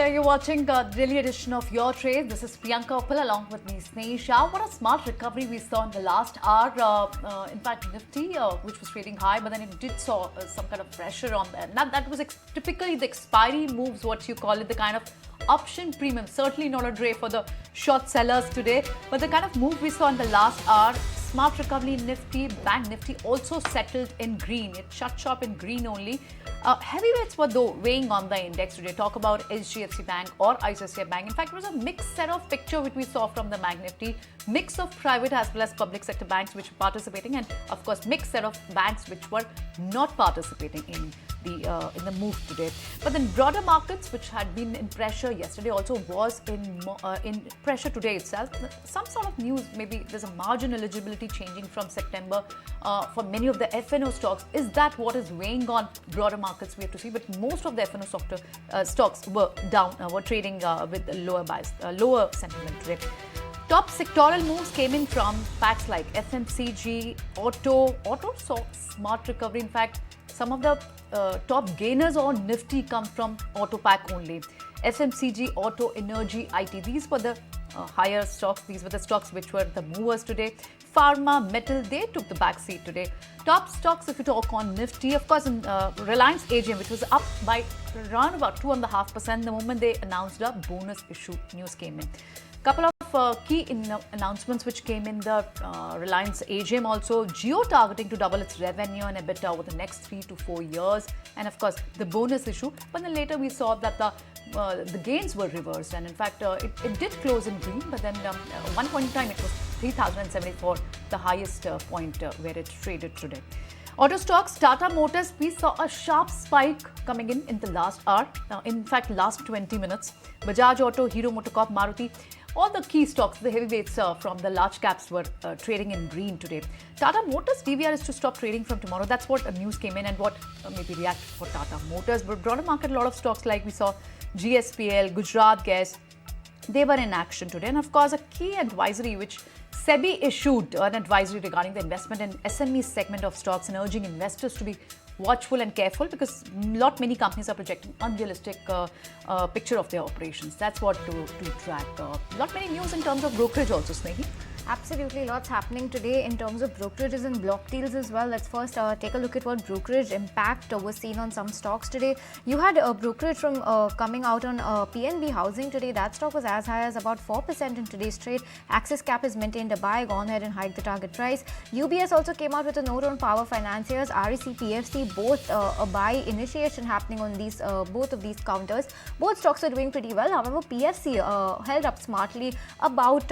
there. You're watching the daily edition of Your Trade. This is Priyanka Uppal along with me, Sneha Shah. What a smart recovery we saw in the last hour. In fact, Nifty, which was trading high, but then it did saw some kind of pressure on that. Now, that was typically the expiry moves, what you call it, the kind of option premium. Certainly not a day for the short sellers today, but the kind of move we saw in the last hour. Smart recovery in Nifty, Bank Nifty also settled in green. It shut shop in green only. Heavyweights were though weighing on the index today. Talk about SGFC Bank or ICICI Bank. In fact, it was a mixed set of picture which we saw from the Bank Nifty. Mix of private as well as public sector banks which were participating, and of course mixed set of banks which were not participating in the move today. But then broader markets which had been in pressure yesterday also was in pressure today itself. Some sort of news, maybe there's a margin eligibility changing from September for many of the FNO stocks. Is that what is weighing on broader markets? We have to see. But most of the FNO stocks were down, were trading with lower bias, lower sentiment today. Top sectoral moves came in from packs like FMCG, Auto saw smart recovery. In fact, some of the top gainers on Nifty come from Auto pack only. FMCG, Auto, Energy, IT. These were the higher stocks. These were the stocks which were the movers today. Pharma, Metal, they took the back seat today. Top stocks, if you talk on Nifty, of course, in Reliance AGM, which was up by around about 2.5% the moment they announced a bonus issue news came in. Couple of key announcements which came in the Reliance AGM also. Jio targeting to double its revenue and EBITDA over the next 3 to 4 years, and of course the bonus issue. But then later we saw that the gains were reversed, and in fact it did close in green. But then one point in time it was 3,074, the highest point where it traded today. Auto stocks, Tata Motors, we saw a sharp spike coming in the last hour. In fact, last 20 minutes. Bajaj Auto, Hero MotoCorp, Maruti. All the key stocks, the heavyweights from the large caps were trading in green today. Tata Motors DVR is to stop trading from tomorrow. That's what news came in and what maybe react for Tata Motors. But broader market, a lot of stocks like we saw GSPL, Gujarat Gas, they were in action today. And of course, a key advisory which SEBI issued an advisory regarding the investment in SME segment of stocks and urging investors to be watchful and careful because many companies are projecting unrealistic picture of their operations. That's what to track. Many news in terms of brokerage also, Snehi. Absolutely, lots happening today in terms of brokerages and block deals as well. Let's first take a look at what Brokerage Impact was seen on some stocks today. You had a brokerage from coming out on PNB Housing today. That stock was as high as about 4% in today's trade. Axis Cap has maintained a buy, gone ahead and hiked the target price. UBS also came out with a note on power financiers. REC, PFC, both a buy initiation happening on these both of these counters. Both stocks are doing pretty well. However, PFC held up smartly, about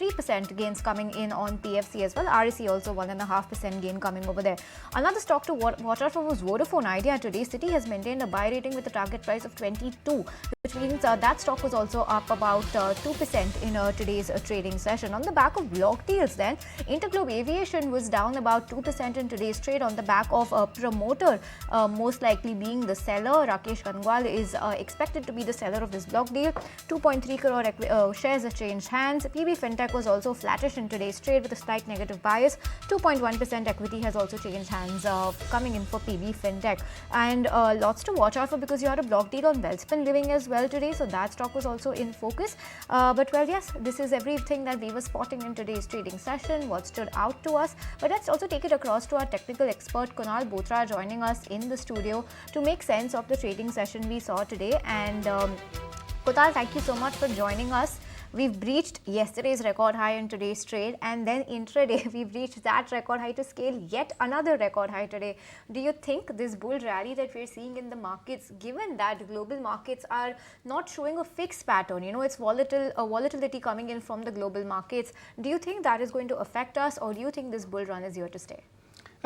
3% gains coming in on PFC as well. REC also 1.5% gain coming over there. Another stock to watch out for was Vodafone Idea today. Citi has maintained a buy rating with a target price of 22, which means that stock was also up about 2% in today's trading session. On the back of block deals then, Interglobe Aviation was down about 2% in today's trade on the back of a promoter most likely being the seller. Rakesh Kangwal is expected to be the seller of this block deal. 2.3 crore shares have changed hands. PB Fintech was also flattish in today's trade with a slight negative bias. 2.1% equity has also changed hands coming in for PB Fintech. And lots to watch out for because you had a block deal on Wellspin Living as well today, so that stock was also in focus. But well, yes, this is everything that we were spotting in today's trading session, what stood out to us. But let's also take it across to our technical expert Kunal Bothra joining us in the studio to make sense of the trading session we saw today. And Kunal, thank you so much for joining us. We've breached yesterday's record high in today's trade, and then intraday we've reached that record high to scale yet another record high today. Do you think this bull rally that we're seeing in the markets, given that global markets are not showing a fixed pattern, it's volatility coming in from the global markets, do you think that is going to affect us, or do you think this bull run is here to stay?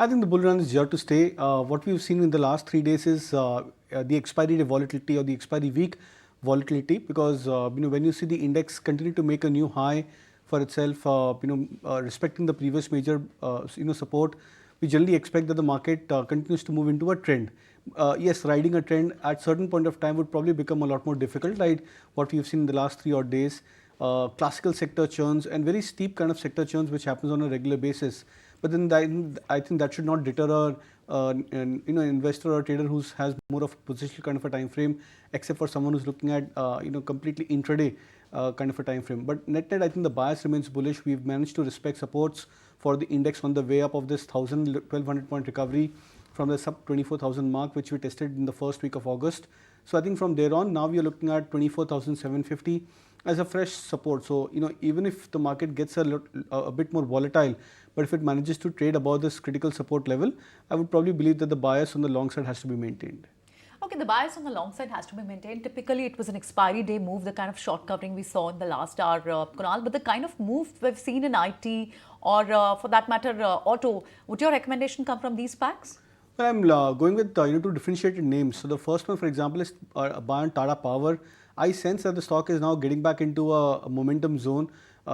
I think the bull run is here to stay. What we've seen in the last 3 days is the expiry day volatility or the expiry week volatility, because when you see the index continue to make a new high for itself, respecting the previous major support, we generally expect that the market continues to move into a trend. Yes, riding a trend at certain point of time would probably become a lot more difficult, like what we've seen in the last 3 odd days. Classical sector churns and very steep kind of sector churns which happens on a regular basis. But then I think that should not deter an investor or trader who has more of a positional kind of a time frame, except for someone who's looking at completely intraday kind of a time frame. But net, I think the bias remains bullish. We've managed to respect supports for the index on the way up of this 1,200 point recovery from the sub 24,000 mark, which we tested in the first week of August. So I think from there on, now we are looking at 24,750 as a fresh support. So even if the market gets a bit more volatile, but if it manages to trade above this critical support level, I would probably believe that the bias on the long side has to be maintained. Okay, the bias on the long side has to be maintained. Typically, it was an expiry day move, the kind of short covering we saw in the last hour, Kunal. But the kind of move we've seen in IT or for that matter, auto, would your recommendation come from these packs? Well, I'm going with two differentiated names. So the first one, for example, is a buy on Tata Power. I sense that the stock is now getting back into a momentum zone.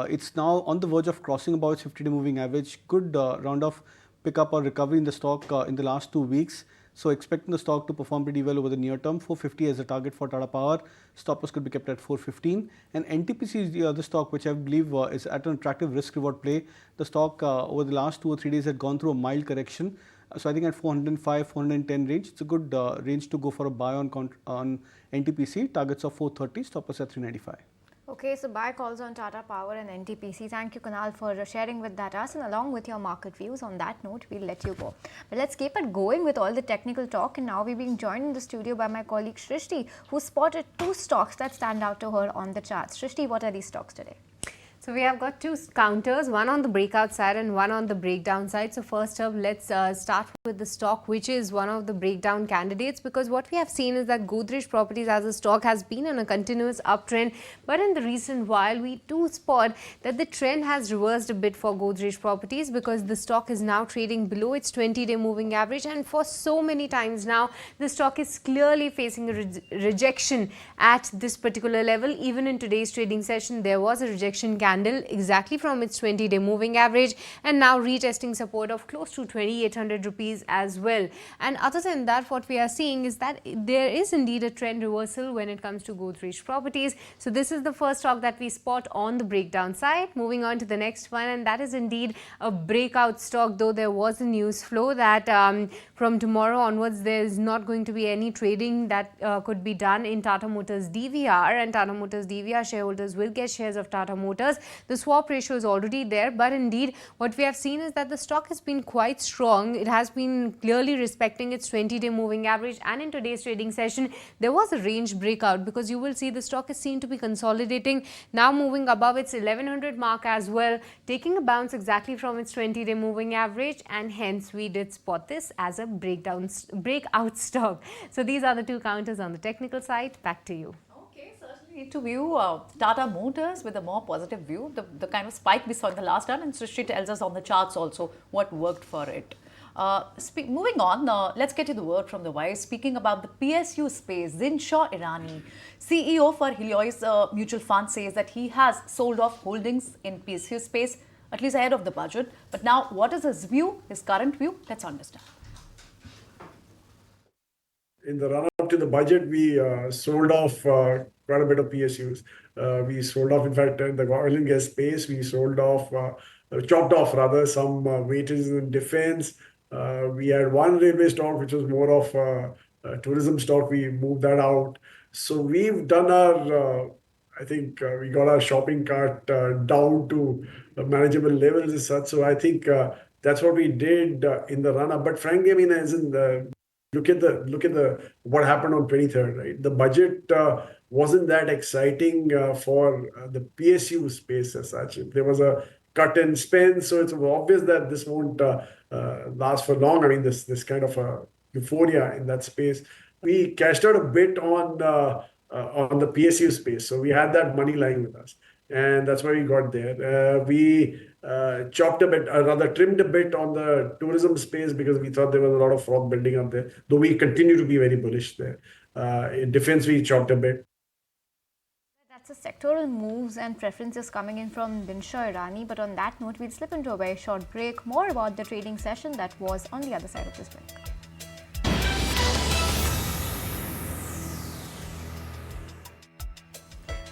It's now on the verge of crossing about its 50-day moving average. Good round of pickup or recovery in the stock in the last 2 weeks. So expecting the stock to perform pretty well over the near term. 450 as a target for Tata Power. Stop loss could be kept at 415. And NTPC is the other stock which I believe is at an attractive risk reward play. The stock over the last 2 or 3 days had gone through a mild correction. So I think at 405, 410 range, it's a good range to go for a buy on NTPC. Targets of 430, stop loss at 395. Okay, so buy calls on Tata Power and NTPC. Thank you, Kunal, for sharing with us, and along with your market views. On that note, we'll let you go. But let's keep it going with all the technical talk. And now we're being joined in the studio by my colleague Shrishti, who spotted 2 stocks that stand out to her on the charts. Shrishti, what are these stocks today? So we have got 2 counters, one on the breakout side and one on the breakdown side. So first up, let's start with the stock, which is one of the breakdown candidates, because what we have seen is that Godrej Properties as a stock has been on a continuous uptrend. But in the recent while, we too spot that the trend has reversed a bit for Godrej Properties, because the stock is now trading below its 20-day moving average. And for so many times now, the stock is clearly facing a rejection at this particular level. Even in today's trading session, there was a rejection candle exactly from its 20-day moving average, and now retesting support of close to 2,800 rupees as well. And other than that, what we are seeing is that there is indeed a trend reversal when it comes to Godrej Properties. So this is the first stock that we spot on the breakdown side. Moving on to the next one, and that is indeed a breakout stock, though there was a news flow that from tomorrow onwards there is not going to be any trading that could be done in Tata Motors DVR, and Tata Motors DVR shareholders will get shares of Tata Motors. The swap ratio is already there, but indeed what we have seen is that the stock has been quite strong. It has been clearly respecting its 20-day moving average, and in today's trading session there was a range breakout, because you will see the stock is seen to be consolidating, now moving above its 1100 mark as well, taking a bounce exactly from its 20-day moving average, and hence we did spot this as a breakout stock. So these are the 2 counters on the technical side. Back to you. Need to view Tata Motors with a more positive view, the kind of spike we saw in the last hour, and Srishti tells us on the charts also what worked for it. Moving on, let's get to the word from the wire. Speaking about the PSU space, Zinshaw Irani, CEO for Helios Mutual Fund, says that he has sold off holdings in PSU space, at least ahead of the budget. But now, what is his view, his current view? Let's understand. In the run-up to the budget, we sold off quite a bit of PSUs. We sold off, in fact, in the oil and gas space, we sold off, chopped off rather, some weightages in defense. We had one railway stock, which was more of a tourism stock. We moved that out. So we've done our, I think we got our shopping cart down to manageable levels as such. So I think that's what we did in the run-up. But frankly, I mean, as in the look at what happened on 23rd, right? The budget wasn't that exciting for the PSU space as such. There was a cut in spend, so it's obvious that this won't last for long. I mean, this kind of a euphoria in that space. We cashed out a bit on the PSU space, so we had that money lying with us, and that's why we got there. We chopped a bit, rather trimmed a bit on the tourism space, because we thought there was a lot of froth building up there, though we continue to be very bullish there. In defense, we chopped a bit. That's a sectoral moves and preferences coming in from Zinshaw Irani. But on that note, we'll slip into a very short break. More about the trading session that was on the other side of this break.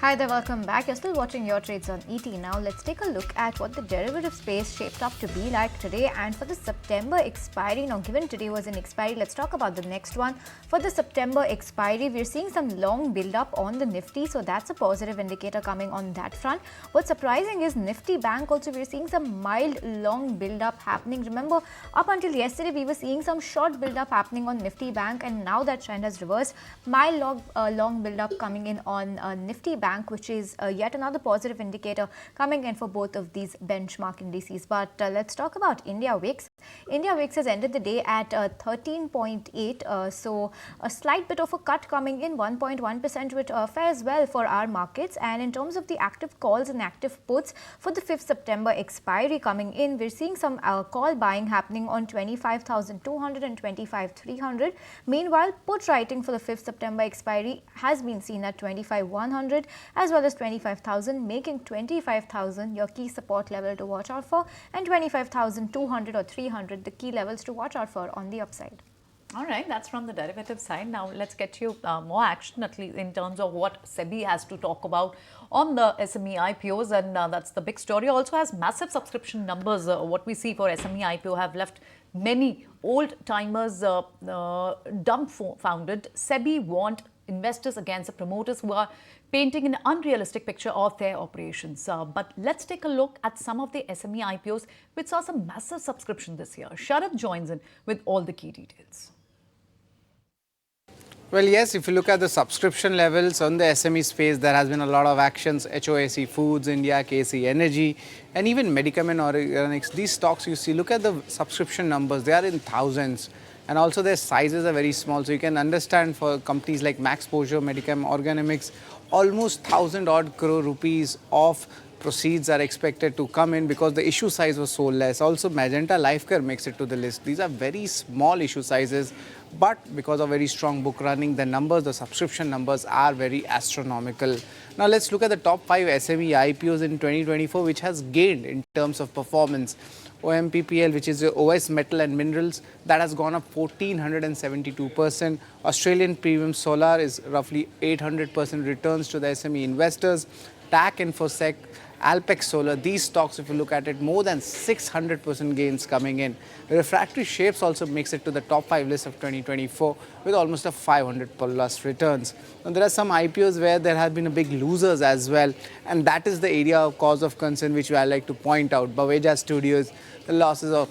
Hi there, welcome back. You're still watching Your Trades on ET. Now let's take a look at what the derivative space shaped up to be like today and for the September expiry. Now given today was an expiry, let's talk about the next one. For the September expiry, we're seeing some long build up on the Nifty, so that's a positive indicator coming on that front. What's surprising is Nifty Bank also, we're seeing some mild long build up happening. Remember, up until yesterday we were seeing some short build up happening on Nifty Bank, and now that trend has reversed. Mild long build up coming in on Nifty Bank, which is yet another positive indicator coming in for both of these benchmark indices. But let's talk about India Wix. India Wix has ended the day at 13.8, so a slight bit of a cut coming in, 1.1%, which fares well for our markets. And in terms of the active calls and active puts for the 5th September expiry coming in, we're seeing some call buying happening on 25,200 and 25,300. Meanwhile, put writing for the 5th September expiry has been seen at 25,100 as well as 25,000, making 25,000 your key support level to watch out for, and 25,200 or 300 the key levels to watch out for on the upside. All right, that's from the derivative side. Now let's get you more action, at least in terms of what SEBI has to talk about on the SME IPOs, and that's the big story. Also has massive subscription numbers. What we see for SME IPO have left many old timers dumbfounded. SEBI warned investors against the promoters who are painting an unrealistic picture of their operations. But let's take a look at some of the SME IPOs which saw some massive subscription this year. Sharad joins in with all the key details. Well, yes, if you look at the subscription levels on the SME space, there has been a lot of actions. HOAC Foods, India, KC Energy, and even Medicament Organics. These stocks you see, look at the subscription numbers, they are in thousands. And also their sizes are very small. So you can understand for companies like Max Posure, Medicam Organics, almost 1,000 odd crore rupees of proceeds are expected to come in because the issue size was so less. Also Magenta Lifecare makes it to the list. These are very small issue sizes, but because of very strong book running, the numbers, the subscription numbers are very astronomical. Now let's look at the top 5 SME IPOs in 2024, which has gained in terms of performance. OMPPL, which is OS Metal and Minerals, that has gone up 1,472%. Australian Premium Solar is roughly 800% returns to the SME investors. TAC Infosec, Alpex Solar, these stocks, if you look at it, more than 600% gains coming in. Refractory Shapes also makes it to the top 5 list of 2024 with almost a 500 plus returns. Now, there are some IPOs where there have been a big losers as well, and that is the area of cause of concern which I like to point out. Baweja Studios, the losses of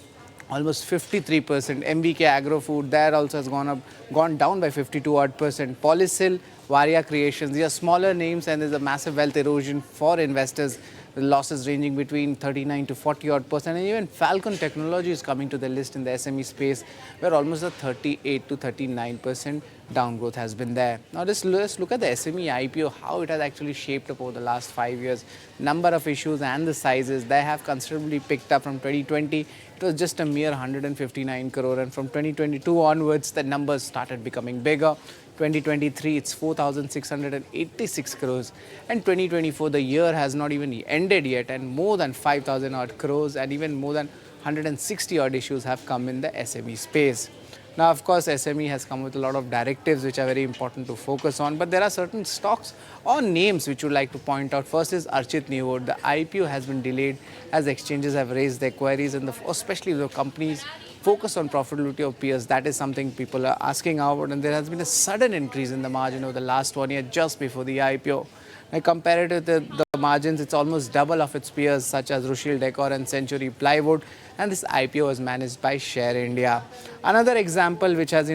almost 53%. MVK Agrofood, there also has gone down by 52 odd percent. Polysil, Varia Creations, these are smaller names and there's a massive wealth erosion for investors. The losses ranging between 39 to 40 odd percent, and even Falcon Technology is coming to the list in the SME space where almost a 38 to 39% down growth has been there. Now let's look at the SME IPO, how it has actually shaped up over the last 5 years. Number of issues and the sizes, they have considerably picked up. From 2020, it was just a mere 159 crore, and from 2022 onwards, the numbers started becoming bigger. 2023, it's 4,686 crores, and 2024, the year has not even ended yet, and more than 5,000 odd crores and even more than 160 odd issues have come in the SME space. Now, of course, SME has come with a lot of directives which are very important to focus on, but there are certain stocks or names which would like to point out. First is Archit Newwood. The IPO has been delayed as exchanges have raised their queries, and especially the companies focus on profitability of peers. That is something people are asking about, and there has been a sudden increase in the margin over the last 1 year just before the IPO. Now, compared to the margins, it's almost double of its peers such as Rushil Decor and Century Plywood, and this IPO was managed by Share India. Another example which has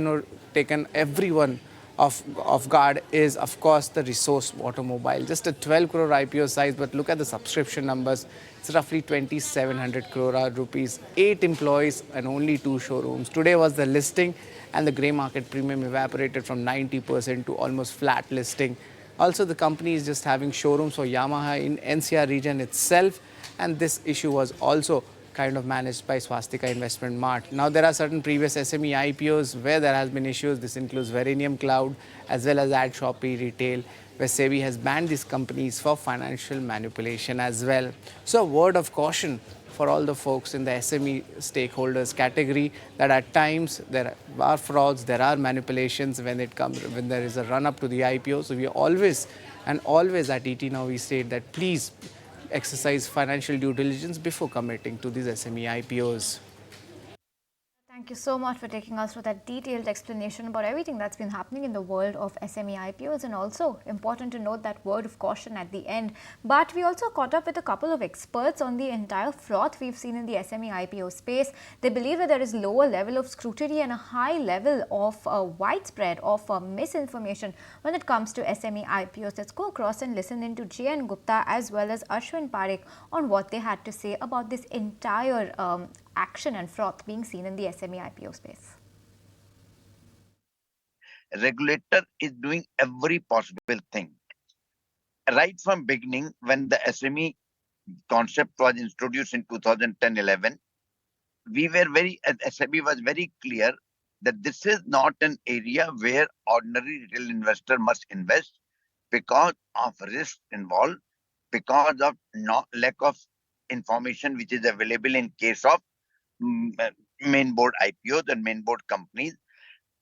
taken everyone off guard is, of course, the Resource Automobile. Just a 12 crore IPO size, but look at the subscription numbers. It's roughly 2,700 crore rupees, 8 employees and only 2 showrooms. Today was the listing, and the grey market premium evaporated from 90% to almost flat listing. Also, the company is just having showrooms for Yamaha in NCR region itself, and this issue was also kind of managed by Swastika Investment Mart. Now, there are certain previous SME IPOs where there has been issues. This includes Verenium Cloud as well as AdShoppe Retail, where SEBI has banned these companies for financial manipulation as well. So, a word of caution for all the folks in the SME stakeholders category that at times there are frauds, there are manipulations when there is a run up to the IPO. So we always And always at ET now we state that please exercise financial due diligence before committing to these SME IPOs. Thank you so much for taking us through that detailed explanation about everything that's been happening in the world of SME IPOs, and also important to note that word of caution at the end. But we also caught up with a couple of experts on the entire froth we've seen in the SME IPO space. They believe that there is lower level of scrutiny and a high level of widespread of misinformation when it comes to SME IPOs. Let's go across and listen into J.N. Gupta as well as Ashwin Parekh on what they had to say about this entire action and froth being seen in the SME IPO space. Regulator is doing every possible thing. Right from beginning, when the SME concept was introduced in 2010-11, SME was very clear that this is not an area where ordinary retail investor must invest because of risks involved, because of lack of information which is available in case of main board IPOs and main board companies.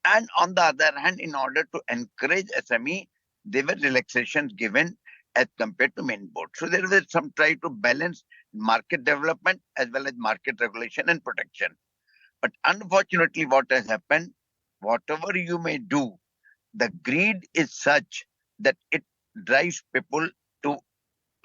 And on the other hand, in order to encourage SME, there were relaxations given as compared to main board. So there was some try to balance market development as well as market regulation and protection. But unfortunately, what has happened, whatever you may do, the greed is such that it drives people to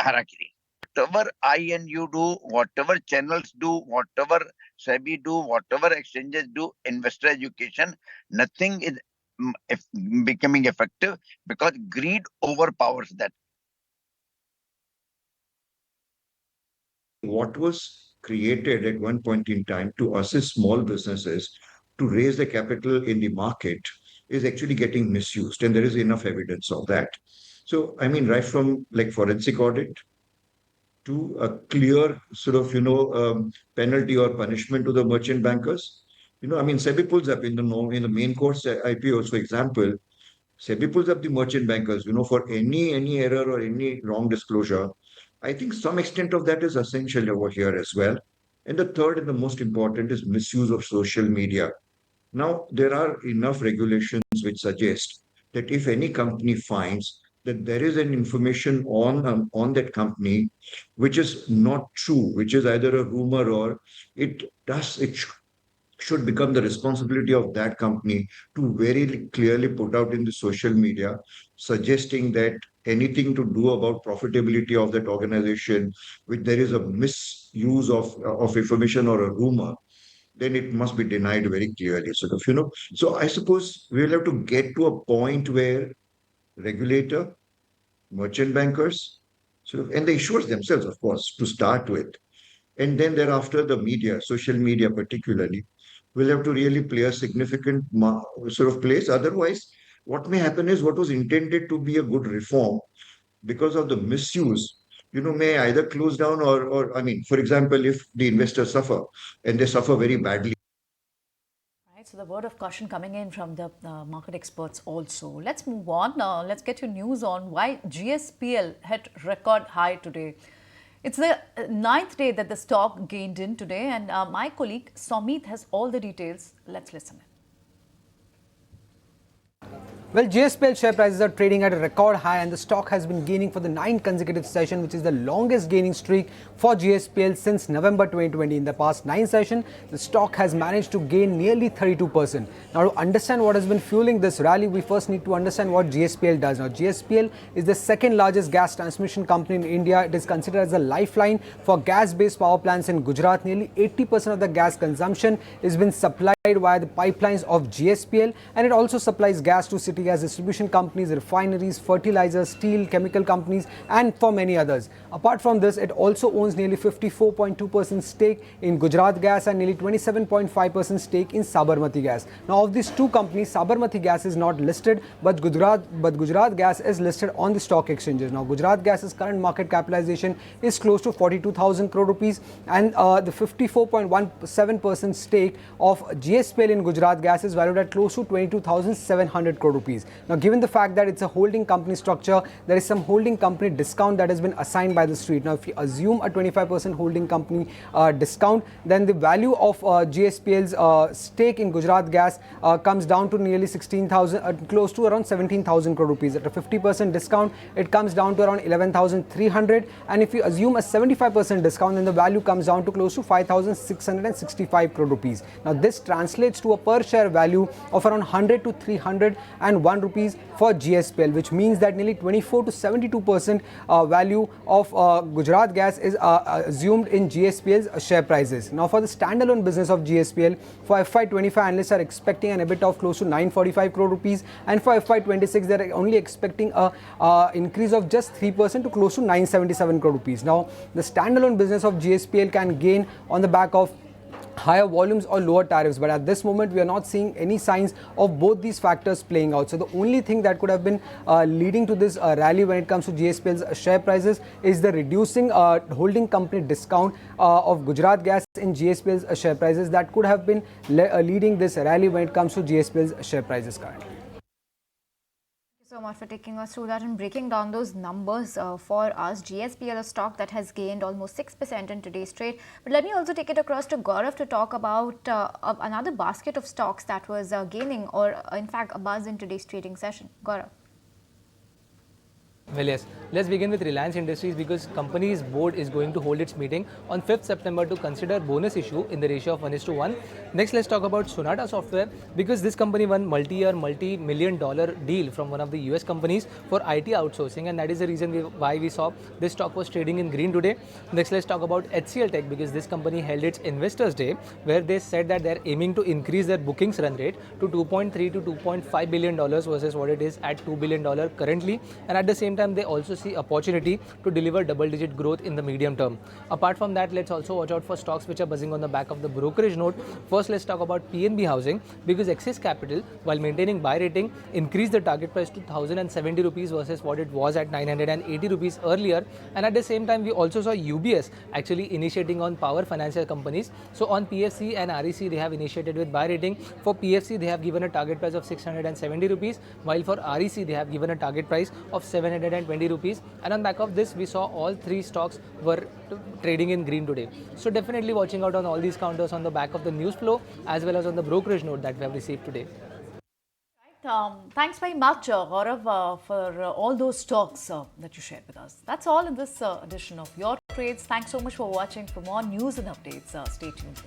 harakiri. Whatever I and you do, whatever channels do, whatever SEBI do, whatever exchanges do, investor education, nothing is becoming effective because greed overpowers that. What was created at one point in time to assist small businesses to raise the capital in the market is actually getting misused, and there is enough evidence of that. So, I mean, right from like forensic audit to a clear sort of, penalty or punishment to the merchant bankers. I mean, SEBI pulls up in the main course IPOs, for example, SEBI pulls up the merchant bankers, for any error or any wrong disclosure. I think some extent of that is essential over here as well. And the third and the most important is misuse of social media. Now, there are enough regulations which suggest that if any company finds that there is an information on that company which is not true, which is either a rumor or it should become the responsibility of that company to very clearly put out in the social media, suggesting that anything to do about profitability of that organization, which there is a misuse of information or a rumor, then it must be denied very clearly, sort of. So I suppose we'll have to get to a point where regulator, merchant bankers, and the issuers themselves, of course, to start with, and then thereafter the media, social media particularly, will have to really play a significant sort of place. Otherwise, what may happen is what was intended to be a good reform, because of the misuse, may either close down or I mean, for example, if the investors suffer and they suffer very badly. So the word of caution coming in from the market experts also. Let's move on. Let's get your news on why GSPL hit record high today. It's the ninth day that the stock gained in today, and my colleague Somit has all the details. Let's listen in. Well, GSPL share prices are trading at a record high and the stock has been gaining for the 9th consecutive session, which is the longest gaining streak for GSPL since November 2020. In the past 9 sessions, the stock has managed to gain nearly 32%. Now, to understand what has been fueling this rally, we first need to understand what GSPL does. Now, GSPL is the second largest gas transmission company in India. It is considered as a lifeline for gas-based power plants in Gujarat. Nearly 80% of the gas consumption is been supplied via the pipelines of GSPL, and it also supplies gas to city gas distribution companies, refineries, fertilizers, steel, chemical companies, and for many others. Apart from this, it also owns nearly 54.2% stake in Gujarat Gas and nearly 27.5% stake in Sabarmati Gas. Now, of these two companies, Sabarmati Gas is not listed, but Gujarat Gas is listed on the stock exchanges. Now, Gujarat Gas's current market capitalization is close to 42,000 crore rupees, and the 54.17% stake of GSPL in Gujarat Gas is valued at close to 22,700 crore rupees. rupees. Now, given the fact that it's a holding company structure, there is some holding company discount that has been assigned by the street. Now, if you assume a 25% holding company discount, then the value of GSPL's stake in Gujarat Gas comes down to nearly 16,000, close to around 17,000 crore rupees. At a 50% discount, it comes down to around 11,300, and if you assume a 75% discount, then the value comes down to close to 5,665 crore rupees. Now, this translates to a per share value of around 100 to 301 rupees for GSPL, which means that nearly 24 to 72% value of Gujarat Gas is assumed in GSPL's share prices. Now, for the standalone business of GSPL, for FY25, analysts are expecting an EBITDA of close to 945 crore rupees, and for FY26, they are only expecting a increase of just 3% to close to 977 crore rupees. Now, the standalone business of GSPL can gain on the back of higher volumes or lower tariffs, but at this moment we are not seeing any signs of both these factors playing out. So the only thing that could have been leading to this rally when it comes to GSPL's share prices is the reducing holding company discount of Gujarat Gas in GSPL's share prices that could have been leading this rally when it comes to GSPL's share prices currently. So much for taking us through that and breaking down those numbers for us. GSPL, a stock that has gained almost 6% in today's trade. But let me also take it across to Gaurav to talk about another basket of stocks that was gaining, or in fact a buzz in today's trading session. Gaurav. Well, yes. Let's begin with Reliance Industries, because company's board is going to hold its meeting on 5th September to consider bonus issue in the ratio of 1:1. Next, let's talk about Sonata Software, because this company won multi-year, multi-million-dollar deal from one of the US companies for IT outsourcing, and that is the reason why we saw this stock was trading in green today. Next, let's talk about HCL Tech, because this company held its Investors Day, where they said that they're aiming to increase their bookings run rate to $2.3 to $2.5 billion versus what it is at $2 billion currently, and at the same time they also see opportunity to deliver double-digit growth in the medium term. Apart from that, let's also watch out for stocks which are buzzing on the back of the brokerage note. First, let's talk about PNB Housing, because Axis Capital, while maintaining buy rating, increased the target price to 1,070 rupees versus what it was at 980 rupees earlier. And at the same time, we also saw UBS actually initiating on power financial companies. So on PFC and REC, they have initiated with buy rating. For PFC, they have given a target price of 670 rupees, while for REC, they have given a target price of 720 rupees. And on back of this, we saw all three stocks were trading in green today. So definitely watching out on all these counters on the back of the news flow as well as on the brokerage note that we have received today. Thanks very much, Gaurav, for all those stocks that you shared with us. That's all in this edition of Your Trades. Thanks so much for watching. For more news and updates, stay tuned.